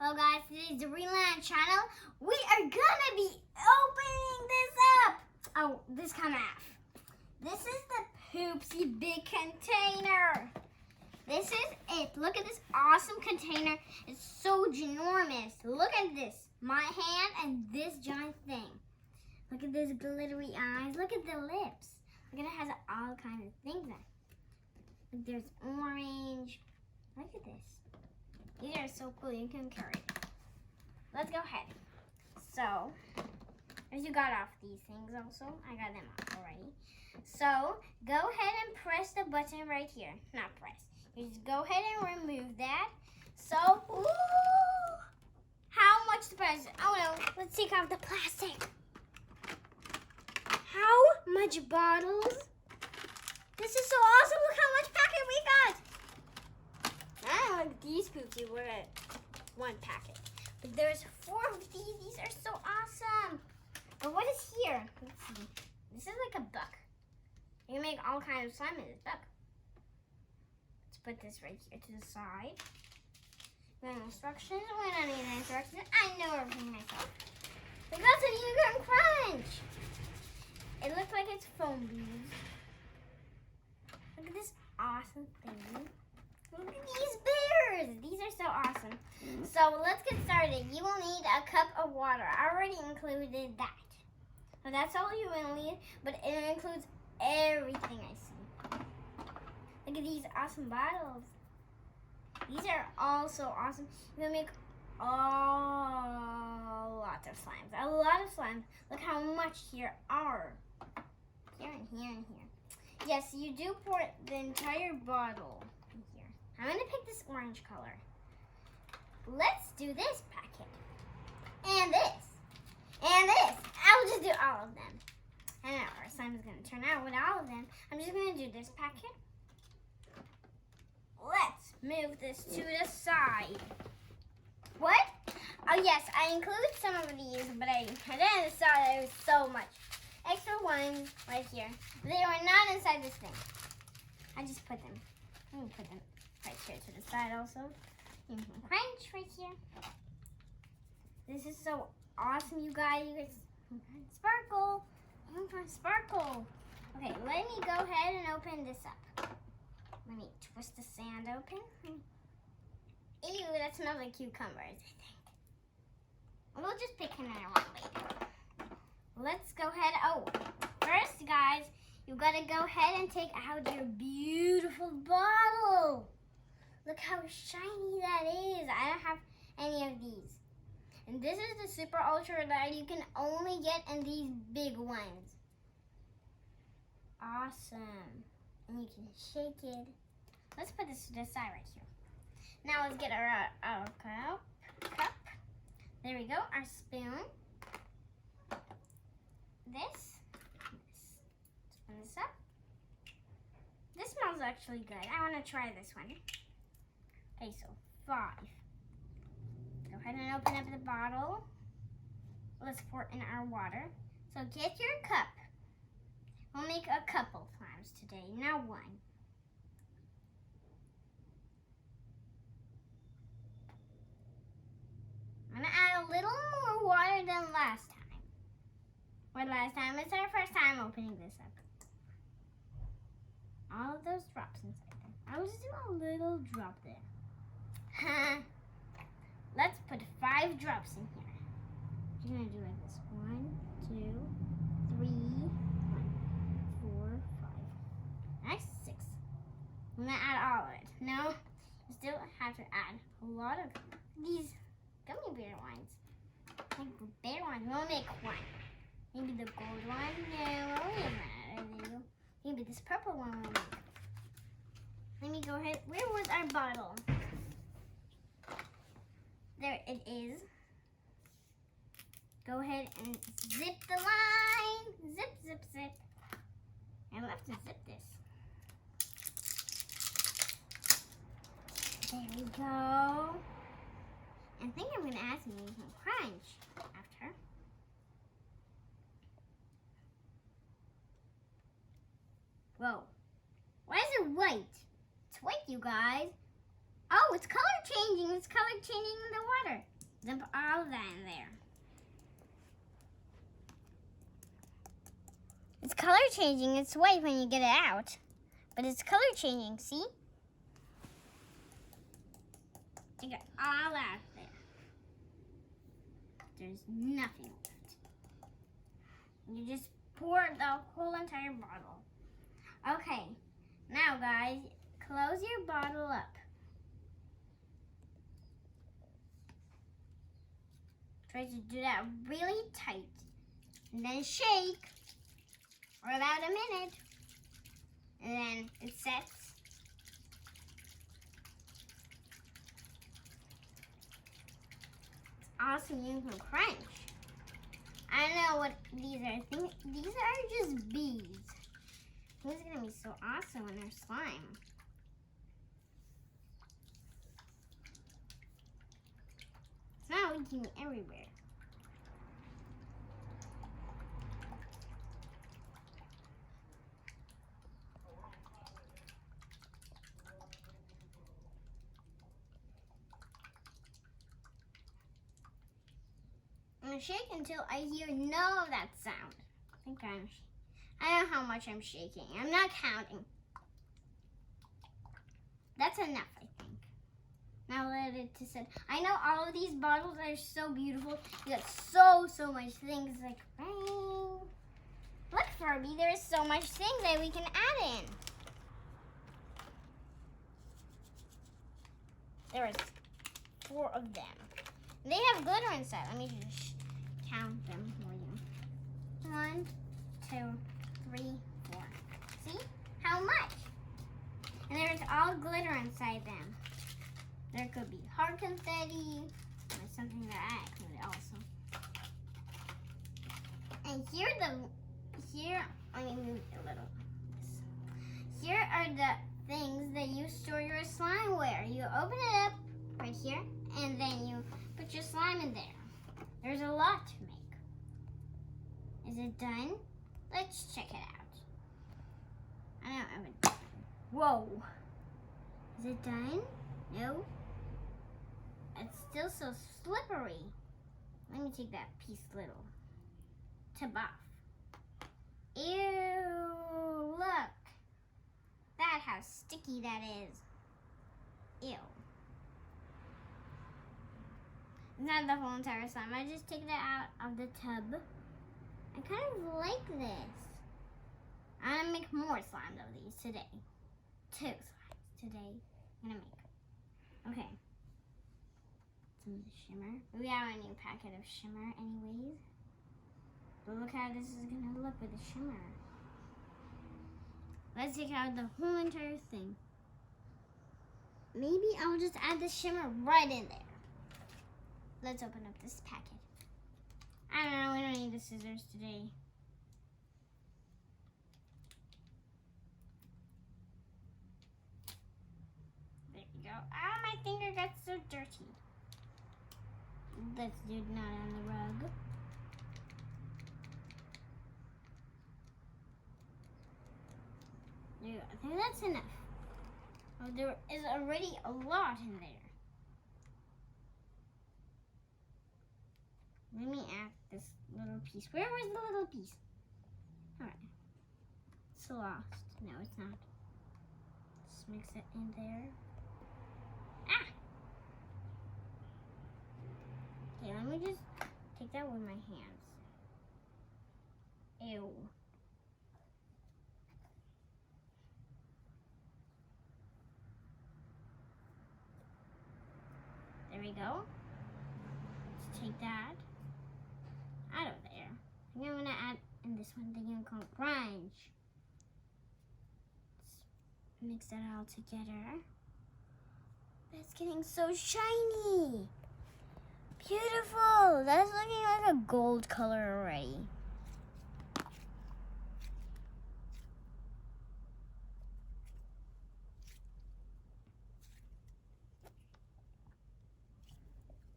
Hello guys, this is the Reland channel. We are gonna be opening this up. Oh, this come off. This is the Poopsie big container. This is it. Look at this awesome container. It's so ginormous. Look at this. My hand and this giant thing. Look at this glittery eyes. Look at the lips. Look at it has all kinds of things in it. Look, there's orange. Look at this. These are so cool, you can carry it. Let's go ahead. So, as you got off these things also, I got them off already. So, go ahead and press the button right here. Not press. You just go ahead and remove that. So, ooh, how much to press? Oh no, let's take off the plastic. How much bottles? This is so awesome, look how much packet we got. I like these Poopsie were at one packet. But there's 4 of these. These are so awesome. But what is here? Let's see. This is like a book. You can make all kinds of slime in this book. Let's put this right here to the side. Then instructions. We don't need the instructions. I know everything myself. We got some unicorn crunch. It looks like it's foam beads. Look at this awesome thing. Look at these bears! These are so awesome. So let's get started. You will need a cup of water. I already included that. So that's all you will need, but it includes everything I see. Look at these awesome bottles. These are all so awesome. You can make lots of slimes. A lot of slimes. Look how much here are. Here and here and here. Yes, you do pour the entire bottle. I'm gonna pick this orange color. Let's do this packet. And this. And this. I'll just do all of them. I know our slime is gonna turn out with all of them. I'm just gonna do this packet. Let's move this to the side. What? Oh yes, I included some of these, but I didn't decide there was so much. Extra ones right here. They were not inside this thing. I just put them. Let me put them right here to the side also. Crunch right here. This is so awesome, you guys. Sparkle. Sparkle. Okay, let me go ahead and open this up. Let me twist the sand open. Ew, that smells like cucumbers, I think. We'll just pick another one later. Let's go ahead. Oh, first, guys, you gotta go ahead and take out your beautiful bottle. Look how shiny that is. I don't have any of these. And this is the super ultra that you can only get in these big ones. Awesome. And you can shake it. Let's put this to the side right here. Now let's get our cup. There we go, our spoon. This. Let's open this up. This smells actually good. I want to try this one. Okay, so 5. Go ahead and open up the bottle. Let's pour in our water. So get your cup. We'll make a couple times today, not one. I'm gonna add a little more water than last time. What last time? It's our first time opening this up. All of those drops inside there. I will just do a little drop there. Let's put 5 drops in here. You're gonna do like this. 1, 2, 3, 4, 5. Next 6. I'm gonna add all of it. No, you still have to add a lot of these gummy bear ones. Like the bear ones. We'll make 1. Maybe the gold one. No, we'll leave that. Maybe this purple one will make. Let me go ahead. Where was our bottle? There it is. Go ahead and zip the line. Zip, zip, zip. I love to zip this. There we go. I think I'm going to add some crunch after. Whoa. Why is it white? It's white, you guys. Oh, it's color changing. It's color changing in the water. Dump all that in there. It's color changing. It's white when you get it out. But it's color changing, see? You got all out there. There's nothing left. You just pour the whole entire bottle. Okay, now guys, close your bottle up. Try to do that really tight. And then shake for about a minute. And then it sets. It's awesome. You can crunch. I don't know what these are. I think these are just bees. This is gonna be so awesome when they're slime. It's not leaking everywhere. I'm gonna shake until I hear no that sound. I don't know how much I'm shaking. I'm not counting. That's enough, I think. Now let it to sit. I know all of these bottles are so beautiful. You got so much things like rain. Look, Furby, there's so much things that we can add in. There is 4 of them. They have glitter inside. Let me just count them for you. 1, 2, 3, 4. See? How much? And there's all glitter inside them. There could be hard confetti or something that I included also. And let me move it a little. Here are the things that you store your slime where. You open it up right here, and then you put your slime in there. There's a lot to make. Is it done? Let's check it out. I don't have it. Whoa. Is it done? No. It's still so slippery. Let me take that piece little tip off. Ew, look. That's how sticky that is. Ew. Not the whole entire slime. I just take that out of the tub. I kind of like this. I'm gonna make more slimes of these today. 2 slimes today. I'm gonna make. Okay. Some of the shimmer. We have a new packet of shimmer anyways. But look how this is gonna look with the shimmer. Let's take out the whole entire thing. Maybe I'll just add the shimmer right in there. Let's open up this packet. I don't know, we don't need the scissors today. There you go. Ah, my finger got so dirty. Let's do it not on the rug. There you go. I think that's enough. Oh, there is already a lot in there. Let me add this little piece. Where was the little piece? Alright. It's lost. No, it's not. Just mix it in there. Ah! Okay, let me just take that with my hands. Ew. There we go. Let's take that out of there. I think I'm gonna add in this one thing you call crunch. Let's mix that all together. That's getting so shiny. Beautiful. That's looking like a gold color already.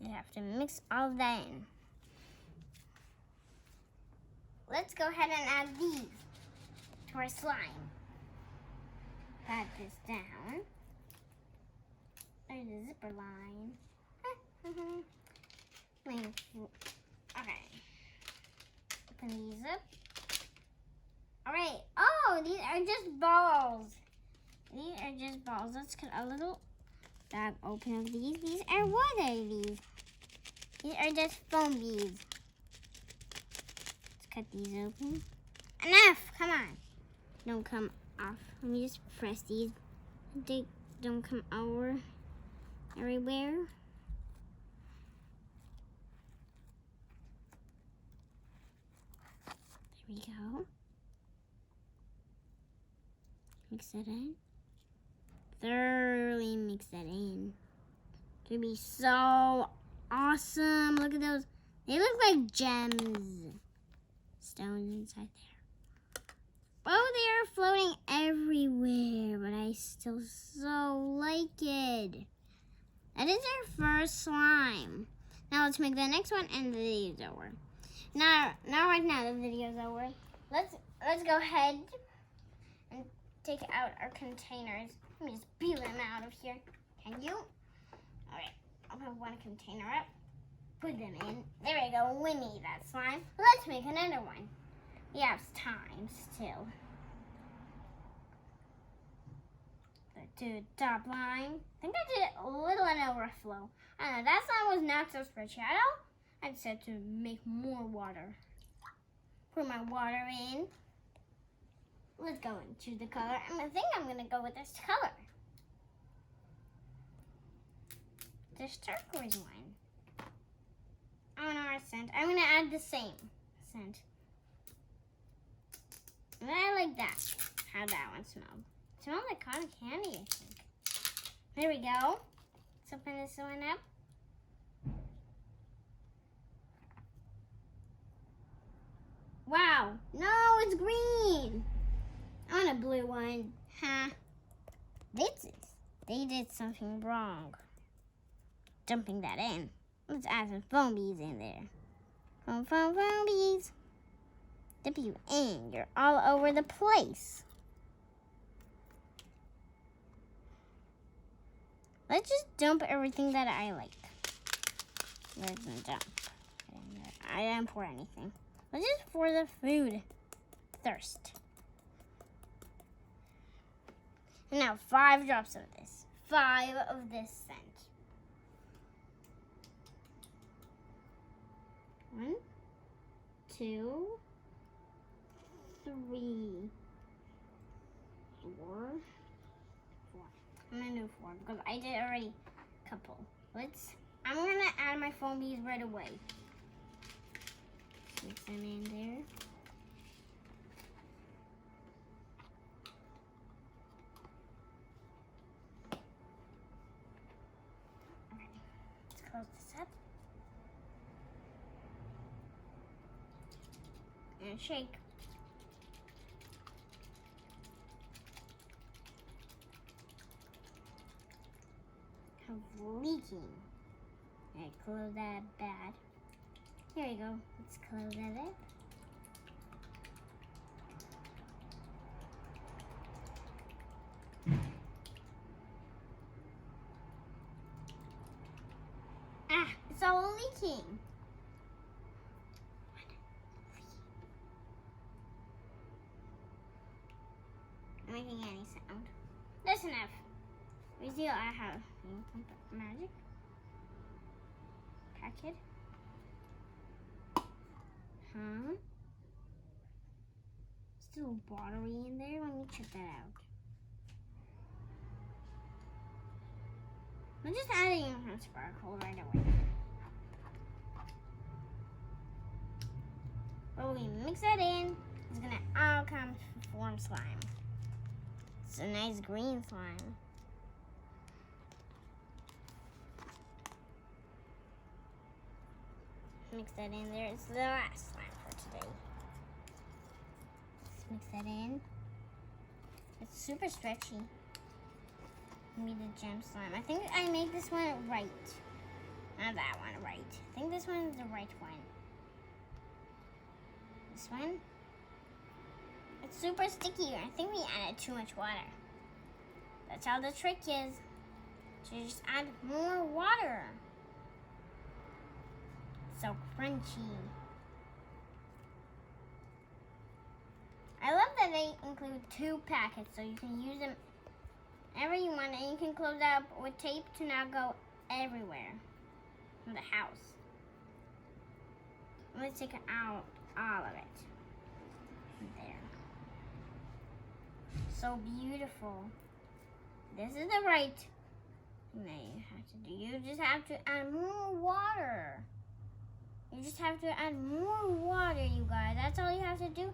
You have to mix all that in. Let's go ahead and add these to our slime. Pat this down. There's a zipper line. Okay. Open these up. Alright. Oh, these are just balls. These are just balls. Let's cut a little bag open of these. These are what are these? These are just foam beads. Let's cut these open. Enough! Come on. Don't come off. Let me just press these. They don't come over everywhere. There we go. Mix that in. Thoroughly mix that in. It's gonna be so awesome. Look at those. They look like gems. Stones inside there. Oh, they are floating everywhere, but I still so like it. That is our first slime. Now let's make the next one and the video's over. Now right now the video's over. Let's go ahead and take out our containers. Let me just peel them out of here. Can you? Alright, I'll put one container up. Put them in. There we go. We need that slime. Let's make another one. We have time still. To the top line. I think I did a little an overflow. I don't know. That slime was not so stretchy at all. I decided to make more water. Put my water in. Let's go into the color. I think I'm going to go with this color. This turquoise one. I don't know our scent. I'm going to add the same scent. And I like that. How that one smelled. It smells like cotton candy, I think. There we go. Let's open this one up. Wow. No, it's green. I want a blue one. Huh? They did something wrong. Dumping that in. Let's add some foam beads in there. Foam beads. Dip you in. You're all over the place. Let's just dump everything that I like. Let's dump. I didn't pour anything. Let's just pour the food first. And now 5 drops of this. 5 of this scent. 1, 2, 3, 4. I'm gonna do 4 because I did already a couple. I'm gonna add my foam beads right away. Mix them in there. Okay, let's close this up. And shake. Leaking. Alright, close that bad. Here we go. Let's close that up. Ah, it's all leaking. Not making any sound. That's enough. We still I have magic packet. Huh? Still watery in there. Let me check that out. I'm just adding some sparkle right away. When we mix that in, it's gonna all come to form slime. It's a nice green slime. Mix that in there. It's the last slime for today. Let's mix that in. It's super stretchy. Maybe the gem slime. I think I made this one right. Not that one right. I think this one is the right one. This one. It's super sticky. I think we added too much water. That's how the trick is. To just add more water. so crunchy. I love that they include 2 packets so you can use them whenever you want, and you can close it up with tape to not go everywhere in the house. Let's take out all of it. There. So beautiful. This is the right thing that you have to do. You just have to add more water. You just have to add more water, you guys. That's all you have to do.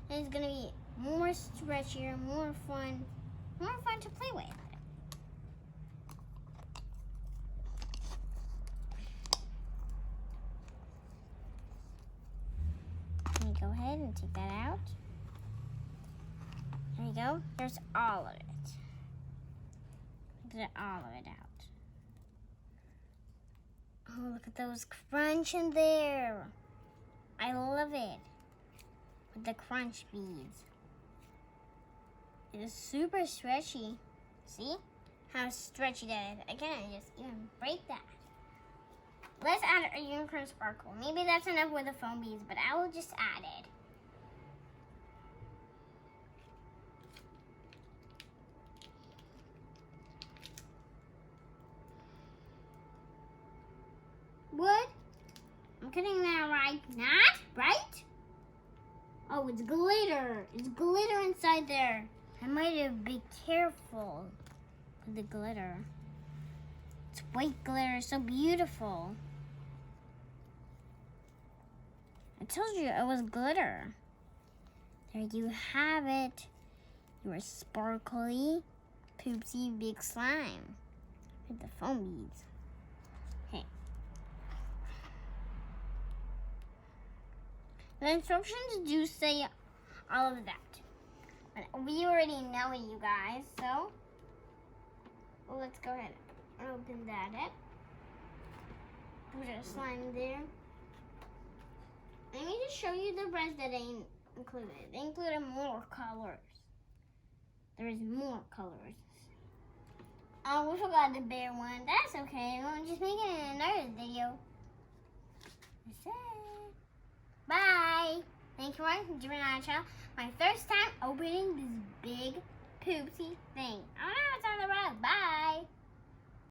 And it's gonna be more stretchier, more fun to play with. Let me go ahead and take that out. There you go. There's all of it. Get all of it out. Oh, look at those crunch in there. I love it. With the crunch beads. It is super stretchy. See how stretchy that is? I can't just even break that. Let's add a unicorn sparkle. Maybe that's enough with the foam beads, but I will just add it. What? I'm getting that right. Not right? Oh, it's glitter. It's glitter inside there. I might have be careful with the glitter. It's white glitter, so beautiful. I told you it was glitter. There you have it. Your sparkly, poopsie big slime with the foam beads. Okay. The instructions do say all of that. But we already know it, you guys, so let's go ahead and open that up. Put our slime there. Let me just show you the rest that they included. They included more colors. There is more colors. Oh, we forgot the bear one. That's okay. We'll just make it in another video. That's it. Bye. Thank you for watching my channel. My first time opening this big poopsie thing. I don't know what's on the road. Bye.